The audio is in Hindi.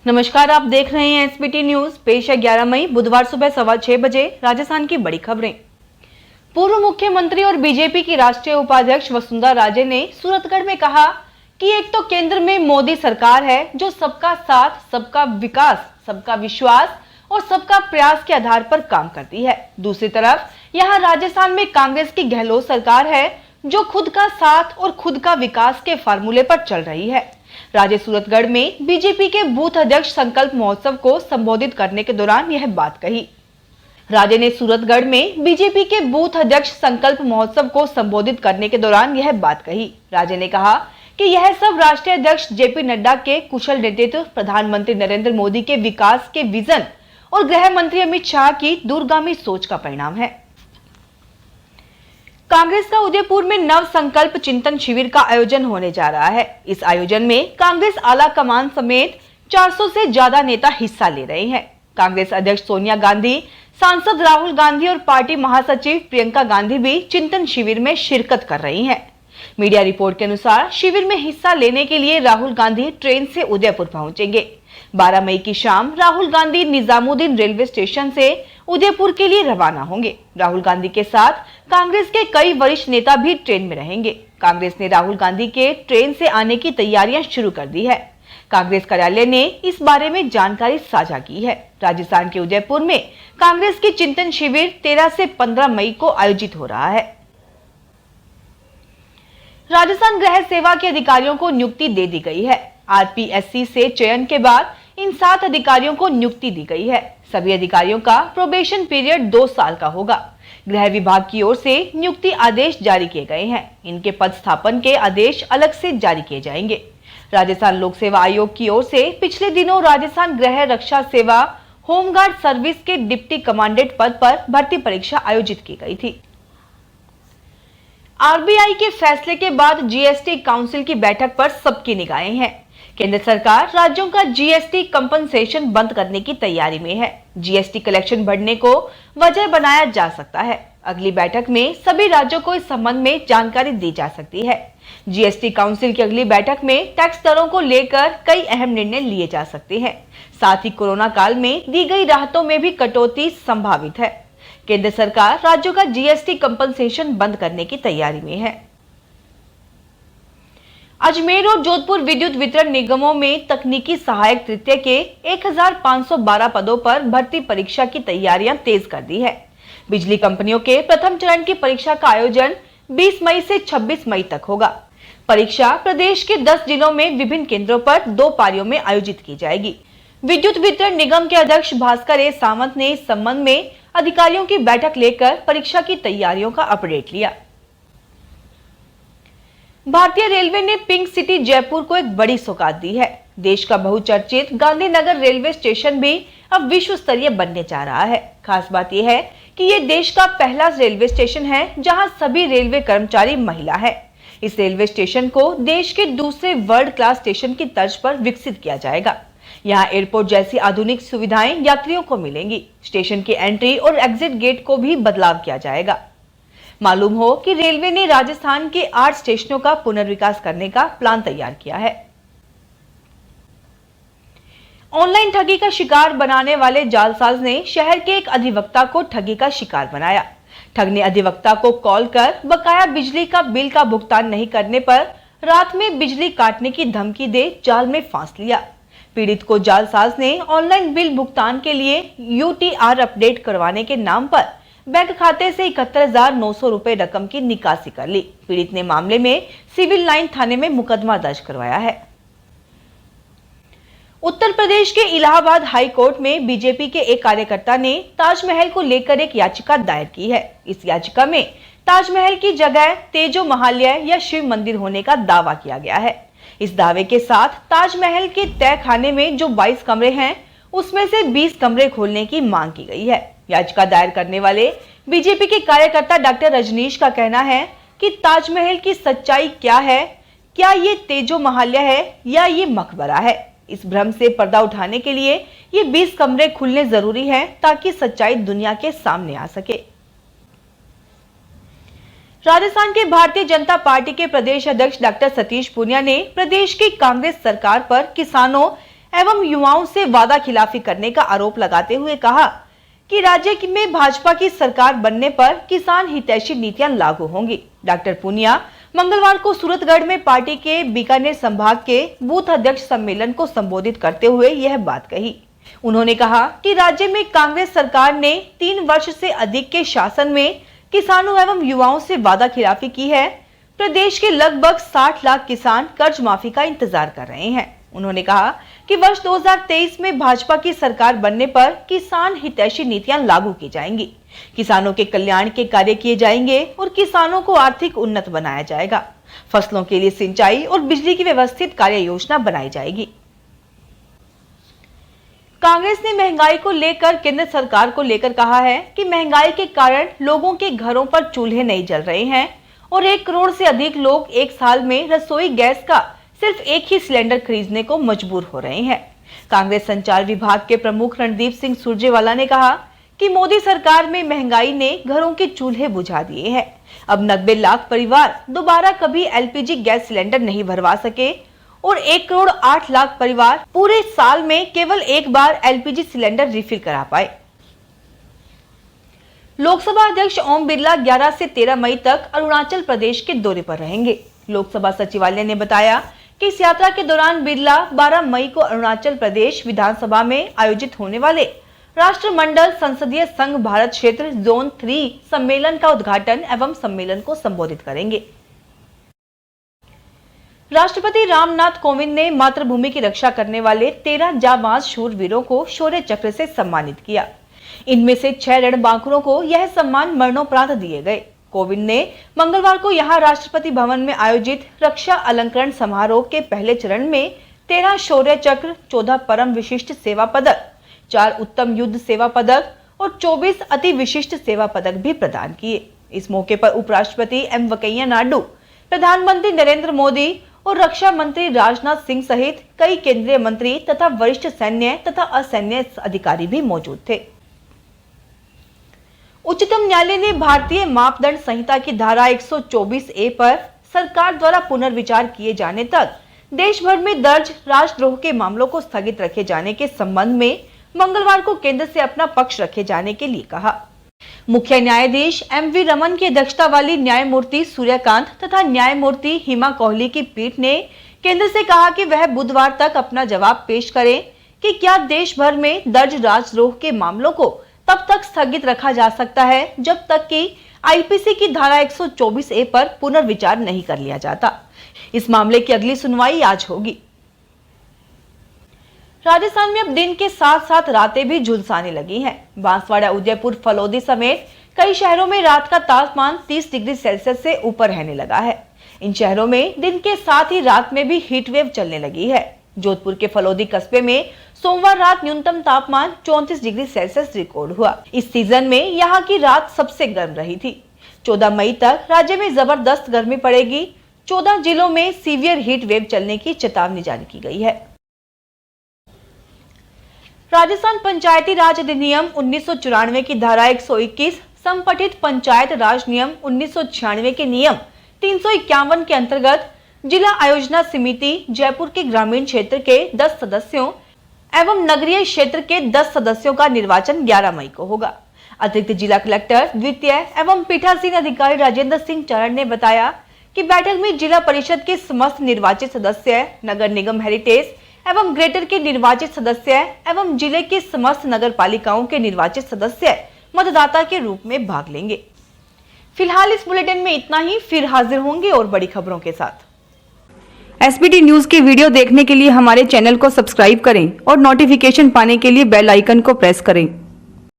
नमस्कार, आप देख रहे हैं एसबीटी न्यूज। पेश है 11 मई बुधवार सुबह 6:15 बजे राजस्थान की बड़ी खबरें। पूर्व मुख्यमंत्री और बीजेपी की राष्ट्रीय उपाध्यक्ष वसुंधरा राजे ने सूरतगढ़ में कहा कि एक तो केंद्र में मोदी सरकार है जो सबका साथ, सबका विकास, सबका विश्वास और सबका प्रयास के आधार पर काम करती है। दूसरी तरफ यहाँ राजस्थान में कांग्रेस की गहलोत सरकार है जो खुद का साथ और खुद का विकास के फार्मूले पर चल रही है। राजे सूरतगढ़ में बीजेपी के बूथ अध्यक्ष संकल्प महोत्सव को संबोधित करने के दौरान यह बात कही। राजे ने सूरतगढ़ में बीजेपी के बूथ अध्यक्ष संकल्प महोत्सव को संबोधित करने के दौरान यह बात कही। राजे ने कहा कि यह सब राष्ट्रीय अध्यक्ष जेपी नड्डा के कुशल नेतृत्व, प्रधानमंत्री नरेंद्र मोदी के विकास के विजन और गृह मंत्री अमित शाह की दूरगामी सोच का परिणाम है। कांग्रेस का उदयपुर में नव संकल्प चिंतन शिविर का आयोजन होने जा रहा है। इस आयोजन में कांग्रेस आला कमान समेत 400 से ज्यादा नेता हिस्सा ले रहे हैं। कांग्रेस अध्यक्ष सोनिया गांधी, सांसद राहुल गांधी और पार्टी महासचिव प्रियंका गांधी भी चिंतन शिविर में शिरकत कर रही हैं। मीडिया रिपोर्ट के अनुसार शिविर में हिस्सा लेने के लिए राहुल गांधी ट्रेन से उदयपुर पहुंचेंगे। 12 मई की शाम राहुल गांधी निजामुद्दीन रेलवे स्टेशन से उदयपुर के लिए रवाना होंगे। राहुल गांधी के साथ कांग्रेस के कई वरिष्ठ नेता भी ट्रेन में रहेंगे। कांग्रेस ने राहुल गांधी के ट्रेन से आने की तैयारियां शुरू कर दी है। कांग्रेस कार्यालय ने इस बारे में जानकारी साझा की है। राजस्थान के उदयपुर में कांग्रेस की चिंतन शिविर 13 से 15 मई को आयोजित हो रहा है। राजस्थान गृह सेवा के अधिकारियों को नियुक्ति दे दी गई है। आरपीएससी से चयन के बाद इन 7 अधिकारियों को नियुक्ति दी गई है। सभी अधिकारियों का प्रोबेशन पीरियड 2 साल का होगा। गृह विभाग की ओर से नियुक्ति आदेश जारी किए गए हैं। इनके पद स्थापन के आदेश अलग से जारी किए जाएंगे। राजस्थान लोक सेवा आयोग की ओर से पिछले दिनों राजस्थान गृह रक्षा सेवा होमगार्ड सर्विस के डिप्टी कमांडेंट पद पर भर्ती परीक्षा आयोजित की गई थी। आरबीआई के फैसले के बाद जीएसटी काउंसिल की बैठक पर सबकी निगाहें हैं। केंद्र सरकार राज्यों का जीएसटी कंपनसेशन बंद करने की तैयारी में है। जीएसटी कलेक्शन बढ़ने को वजह बनाया जा सकता है। अगली बैठक में सभी राज्यों को इस संबंध में जानकारी दी जा सकती है। जीएसटी काउंसिल की अगली बैठक में टैक्स दरों को लेकर कई अहम निर्णय लिए जा सकते हैं। साथ ही कोरोना काल में दी गई राहतों में भी कटौती संभावित है। केंद्र सरकार राज्यों का जीएसटी कंपनसेशन बंद करने की तैयारी में है। अजमेर और जोधपुर विद्युत वितरण निगमों में तकनीकी सहायक तृतीय के 1512 पदों पर भर्ती परीक्षा की तैयारियां तेज कर दी है। बिजली कंपनियों के प्रथम चरण की परीक्षा का आयोजन 20 मई से 26 मई तक होगा। परीक्षा प्रदेश के 10 जिलों में विभिन्न केंद्रों पर 2 पारियों में आयोजित की जाएगी। विद्युत वितरण निगम के अध्यक्ष भास्कर ए सावंत ने इस संबंध में अधिकारियों की बैठक लेकर परीक्षा की तैयारियों का अपडेट लिया। भारतीय रेलवे ने पिंक सिटी जयपुर को एक बड़ी सौगात दी है। देश का बहुचर्चित गांधीनगर रेलवे स्टेशन भी अब विश्व स्तरीय बनने जा रहा है। खास बात यह है कि ये देश का पहला रेलवे स्टेशन है जहां सभी रेलवे कर्मचारी महिला है। इस रेलवे स्टेशन को देश के दूसरे वर्ल्ड क्लास स्टेशन की तर्ज पर विकसित किया जाएगा। यहाँ एयरपोर्ट जैसी आधुनिक सुविधाएं यात्रियों को मिलेंगी। स्टेशन की एंट्री और एग्जिट गेट को भी बदलाव किया जाएगा। मालूम हो कि रेलवे ने राजस्थान के 8 स्टेशनों का पुनर्विकास करने का प्लान तैयार किया है। ऑनलाइन ठगी का शिकार बनाने वाले जालसाज ने शहर के एक अधिवक्ता को ठगी का शिकार बनाया। ठग ने अधिवक्ता को कॉल कर बकाया बिजली का बिल का भुगतान नहीं करने पर रात में बिजली काटने की धमकी दे जाल में फांस लिया। पीड़ित को जालसाज ने ऑनलाइन बिल भुगतान के लिए यूटीआर अपडेट करवाने के नाम पर बैंक खाते से 71,900 रुपए रकम की निकासी कर ली। पीड़ित ने मामले में सिविल लाइन थाने में मुकदमा दर्ज करवाया है। उत्तर प्रदेश के इलाहाबाद हाई कोर्ट में बीजेपी के एक कार्यकर्ता ने ताजमहल को लेकर एक याचिका दायर की है। इस याचिका में ताजमहल की जगह तेजो महालय या शिव मंदिर होने का दावा किया गया है। इस दावे के साथ ताजमहल के तय खाने में जो 22 कमरे हैं उसमें से 20 कमरे खोलने की मांग की गई है। याचिका दायर करने वाले बीजेपी के कार्यकर्ता डॉक्टर रजनीश का कहना है कि ताजमहल की सच्चाई क्या है, क्या ये तेजो महालय है या ये मकबरा है। इस भ्रम से पर्दा उठाने के लिए ये 20 कमरे खुलने जरूरी हैं ताकि सच्चाई दुनिया के सामने आ सके। राजस्थान के भारतीय जनता पार्टी के प्रदेश अध्यक्ष डॉक्टर सतीश पूनिया ने प्रदेश की कांग्रेस सरकार पर किसानों, एवं युवाओं से वादा खिलाफी करने का आरोप लगाते हुए कहा कि राज्य में भाजपा की सरकार बनने पर किसान हितैषी नीतियां लागू होंगी। डॉक्टर पूनिया मंगलवार को सूरतगढ़ में पार्टी के बीकानेर संभाग के बूथ अध्यक्ष सम्मेलन को संबोधित करते हुए यह बात कही। उन्होंने कहा कि राज्य में कांग्रेस सरकार ने 3 वर्ष से अधिक के शासन में किसानों एवं युवाओं से वादा खिलाफी की है। प्रदेश के लगभग 60 लाख किसान कर्ज माफी का इंतजार कर रहे हैं। उन्होंने कहा कि वर्ष 2023 में भाजपा की सरकार बनने पर किसान हितैषी नीतियां लागू की जाएंगी, किसानों के कल्याण के कार्य किए जाएंगे और किसानों को आर्थिक उन्नत बनाया जाएगा। फसलों के लिए सिंचाई और बिजली की व्यवस्थित कार्य योजना बनाई जाएगी। कांग्रेस ने महंगाई को लेकर केंद्र सरकार को लेकर कहा है कि महंगाई के कारण लोगों के घरों पर चूल्हे नहीं जल रहे हैं और 1 करोड़ से अधिक लोग एक साल में रसोई गैस का सिर्फ एक ही सिलेंडर खरीदने को मजबूर हो रहे हैं। कांग्रेस संचार विभाग के प्रमुख रणदीप सिंह सुरजेवाला ने कहा कि मोदी सरकार में महंगाई ने घरों के चूल्हे बुझा दिए हैं। अब 90 लाख परिवार दोबारा कभी एलपीजी गैस सिलेंडर नहीं भरवा सके और 1 करोड़ 8 लाख परिवार पूरे साल में केवल एक बार एलपीजी सिलेंडर रिफिल करा पाए। लोकसभा अध्यक्ष ओम बिरला 11 से 13 मई तक अरुणाचल प्रदेश के दौरे पर रहेंगे। लोकसभा सचिवालय ने बताया कि इस यात्रा के दौरान बिरला 12 मई को अरुणाचल प्रदेश विधानसभा में आयोजित होने वाले राष्ट्रमंडल संसदीय संघ भारत क्षेत्र जोन 3 सम्मेलन का उद्घाटन एवं सम्मेलन को संबोधित करेंगे। राष्ट्रपति रामनाथ कोविंद ने मातृभूमि की रक्षा करने वाले 13 जाबाज शूरवीरों को शौर्य चक्र से सम्मानित किया। इनमें से 6 रणबांकुरों को यह सम्मान मरणोपरांत दिए गए। कोविंद ने मंगलवार को यहां राष्ट्रपति भवन में आयोजित रक्षा अलंकरण समारोह के पहले चरण में 13 शौर्य चक्र, 14 परम विशिष्ट सेवा पदक, 4 उत्तम युद्ध सेवा पदक और 24 अति विशिष्ट सेवा पदक भी प्रदान किए। इस मौके पर उपराष्ट्रपति एम वेंकैया नायडू, प्रधानमंत्री नरेंद्र मोदी और रक्षा मंत्री राजनाथ सिंह सहित कई केंद्रीय मंत्री तथा वरिष्ठ सैन्य तथा असैन्य अधिकारी भी मौजूद थे। उच्चतम न्यायालय ने भारतीय मापदंड संहिता की धारा 124A पर सरकार द्वारा पुनर्विचार किए जाने तक देश भर में दर्ज राजद्रोह के मामलों को स्थगित रखे जाने के संबंध में मंगलवार को केंद्र से अपना पक्ष रखे जाने के लिए कहा। मुख्य न्यायाधीश MV रमन की अध्यक्षता वाली न्यायमूर्ति सूर्यकांत तथा न्यायमूर्ति हिमा कोहली की पीठ ने केंद्र से कहा कि वह बुधवार तक अपना जवाब पेश करे कि क्या देश भर में दर्ज राजद्रोह के मामलों को तब तक स्थगित रखा जा सकता है जब तक कि आईपीसी की धारा 124A पर पुनर्विचार नहीं कर लिया जाता। इस मामले की अगली सुनवाई आज होगी। राजस्थान में अब दिन के साथ साथ रातें भी झुलसाने लगी हैं। बांसवाड़ा, उदयपुर, फलोदी समेत कई शहरों में रात का तापमान 30 डिग्री सेल्सियस से ऊपर रहने लगा है। इन शहरों में दिन के साथ ही रात में भी हीट वेव चलने लगी है। जोधपुर के फलोदी कस्बे में सोमवार रात न्यूनतम तापमान 34 डिग्री सेल्सियस रिकॉर्ड हुआ। इस सीजन में यहाँ की रात सबसे गर्म रही थी। 14 मई तक राज्य में जबरदस्त गर्मी पड़ेगी। 14 जिलों में सीवियर हीट वेव चलने की चेतावनी जारी की गई है। राजस्थान पंचायती राज अधिनियम 1994 की धारा 121, संपठित पंचायत राज नियम 1996 के नियम 351 के अंतर्गत जिला आयोजना समिति जयपुर के ग्रामीण क्षेत्र के 10 सदस्यों एवं नगरीय क्षेत्र के 10 सदस्यों का निर्वाचन 11 मई को होगा। अतिरिक्त जिला कलेक्टर द्वितीय एवं पीठासीन अधिकारी राजेंद्र सिंह चरण ने बताया कि बैठक में जिला परिषद के समस्त निर्वाचित सदस्य, नगर निगम हेरिटेज एवं ग्रेटर के निर्वाचित सदस्य एवं जिले के समस्त नगर पालिकाओं के निर्वाचित सदस्य मतदाता के रूप में भाग लेंगे। फिलहाल इस बुलेटिन में इतना ही, फिर हाजिर होंगे और बड़ी खबरों के साथ। SBT न्यूज के वीडियो देखने के लिए हमारे चैनल को सब्सक्राइब करें और नोटिफिकेशन पाने के लिए बेल आइकन को प्रेस करें।